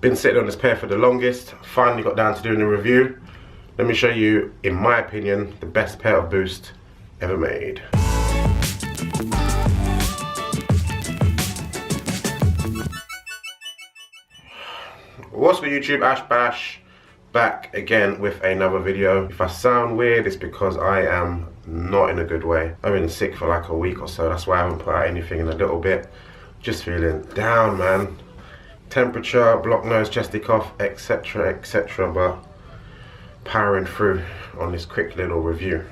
Been sitting on this pair for the longest. Finally got down to doing a review. Let me show you, in my opinion, the best pair of Boost ever made. What's good YouTube, Ash Bash, back again with another video. If I sound weird, it's because I am not in a good way. I've been sick for like a week or so, that's why I haven't put out anything in a little bit. Just feeling down, man. Temperature, blocked nose, chesty cough, etc, but powering through on this quick little review.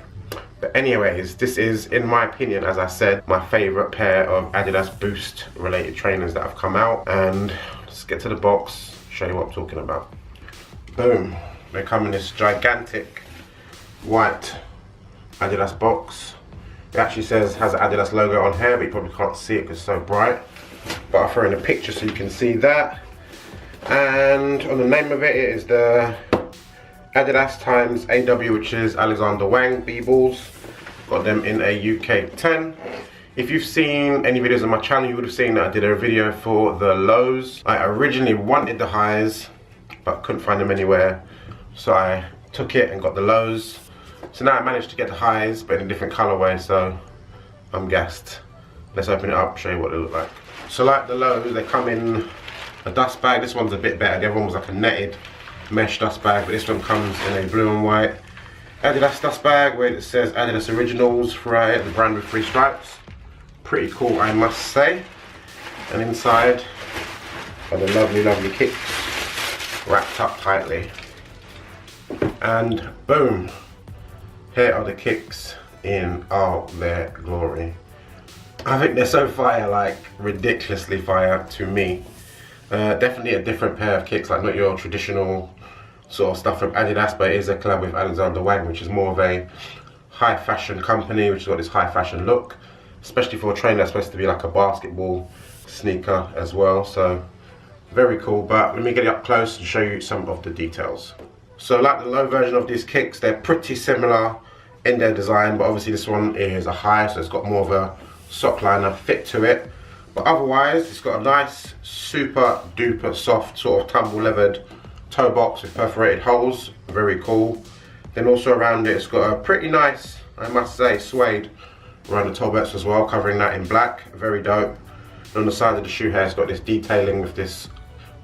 But anyways, this is, in my opinion, as I said, my favourite pair of Adidas Boost related trainers that have come out. And let's get to the box, show you what I'm talking about. Boom, they come in this gigantic white Adidas box. It actually says, has an Adidas logo on here, but you probably can't see it because it's so bright. But I'll throw in a picture so you can see that. And on the name of it, it is the Adidas times AW, which is Alexander Wang BBALLs. Got them in a UK 10. If you've seen any videos on my channel, you would have seen that I did a video for the lows. I originally wanted the highs, but couldn't find them anywhere. So I took it and got the lows. So now I managed to get the highs, but in a different colorway, so I'm gassed. Let's open it up, show you what they look like. So like the lows, they come in a dust bag. This one's a bit better. The other one was like a netted mesh dust bag, but this one comes in a blue and white Adidas dust bag where it says Adidas Originals right, the brand with 3 stripes. Pretty cool, I must say. And inside are the lovely kicks wrapped up tightly. And boom, here are the kicks in all their glory. I think they're so fire, like ridiculously fire to me. Definitely a different pair of kicks, like not your traditional sort of stuff from Adidas, but it is a collab with Alexander Wang, which is more of a high fashion company, which has got this high fashion look, especially for a trainer that's supposed to be like a basketball sneaker as well. So very cool, but let me get it up close and show you some of the details. So like the low version of these kicks, they're pretty similar in their design, but obviously this one is a high, so it's got more of a sock liner fit to it. But otherwise, it's got a nice, super duper soft, sort of tumble leathered toe box with perforated holes. Very cool. Then also around it, it's got a pretty nice, I must say, suede around the toe box as well, covering that in black. Very dope. And on the side of the shoe here, it's got this detailing with this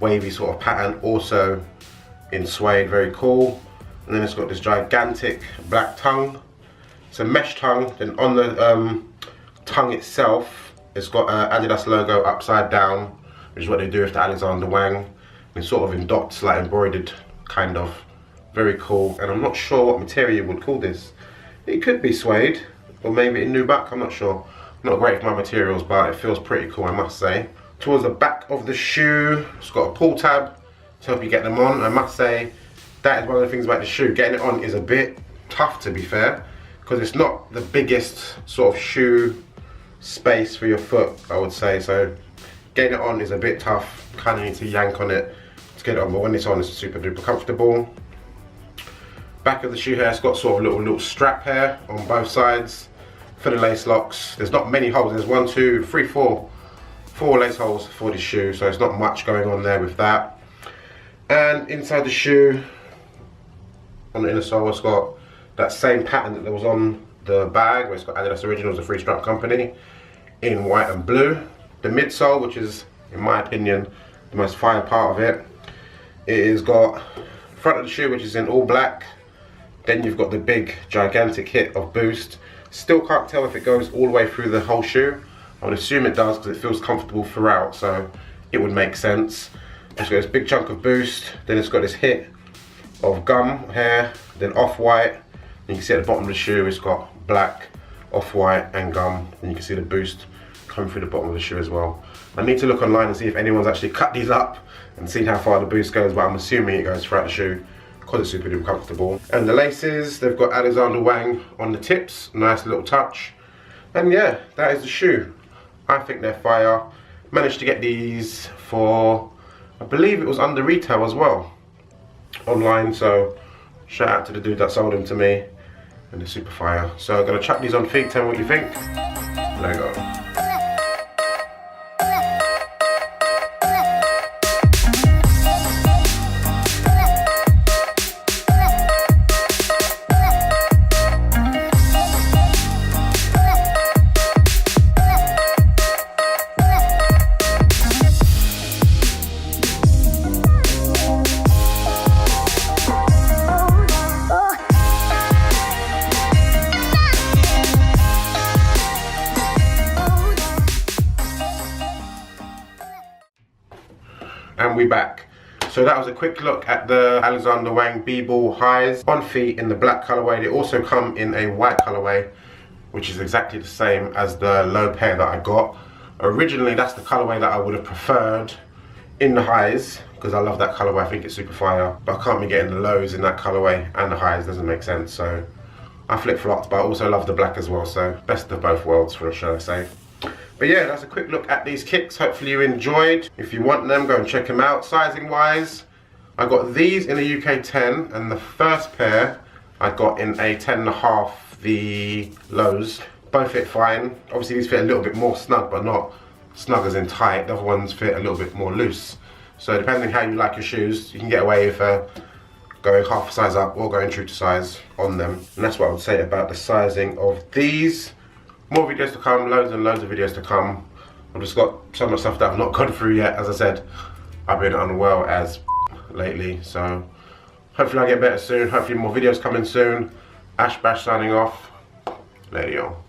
wavy sort of pattern, also in suede. Very cool. And then it's got this gigantic black tongue. It's a mesh tongue. Then on the tongue itself, it's got an Adidas logo upside down, which is what they do with the Alexander Wang. It's sort of in dots, like embroidered, kind of. Very cool. And I'm not sure what material you would call this. It could be suede, or maybe in nubuck, I'm not sure. I'm not great with my materials, but it feels pretty cool, I must say. Towards the back of the shoe, it's got a pull tab to help you get them on. I must say, that is one of the things about the shoe. Getting it on is a bit tough, to be fair, because it's not the biggest sort of shoe space for your foot, I would say. So getting it on is a bit tough. Kind of need to yank on it to get it on, but when it's on, it's super duper comfortable. Back of the shoe here, it's got sort of little strap here on both sides for the lace locks. There's not many holes. There's 1, 2, 3, 4 lace holes for this shoe, so it's not much going on there with that. And inside the shoe, on the inner sole, it's got that same pattern that there was on the bag, where it's got Adidas Originals, a 3-stripe company, in white and blue. The midsole, which is, in my opinion, the most fire part of it, it has got front of the shoe, which is in all black. Then you've got the big, gigantic hit of Boost. Still can't tell if it goes all the way through the whole shoe. I would assume it does, because it feels comfortable throughout, so it would make sense. It's got this big chunk of Boost, then it's got this hit of gum here, then off-white. You can see at the bottom of the shoe, it's got black, off-white and gum. And you can see the Boost coming through the bottom of the shoe as well. I need to look online and see if anyone's actually cut these up and seen how far the Boost goes, but I'm assuming it goes throughout the shoe because it's super duper comfortable. And the laces, they've got Alexander Wang on the tips, nice little touch. And yeah, that is the shoe. I think they're fire. Managed to get these for, I believe it was under retail as well, online, so shout out to the dude that sold them to me, and they're super fire. So I'm gonna chuck these on feet, tell me what you think. There you go. So that was a quick look at the Alexander Wang BBALL highs on feet in the black colorway. They also come in a white colorway, which is exactly the same as the low pair that I got. Originally, that's the colorway that I would have preferred in the highs, because I love that colorway. I think it's super fire, but I can't be getting the lows in that colorway and the highs. Doesn't make sense. So I flip-flopped, but I also love the black as well. So best of both worlds, for sure, I say. But yeah, that's a quick look at these kicks. Hopefully you enjoyed. If you want them, go and check them out. Sizing wise, I got these in a UK 10, and the first pair I got in a 10.5, the lows. Both fit fine. Obviously these fit a little bit more snug, but not snug as in tight. The other ones fit a little bit more loose. So depending how you like your shoes, you can get away with going half a size up or going true to size on them. And that's what I would say about the sizing of these. More videos to come, loads and loads of videos to come. I've just got so much stuff that I've not gone through yet. As I said, I've been unwell as lately, so hopefully I get better soon. Hopefully more videos coming soon. Ash Bash signing off. Later, y'all.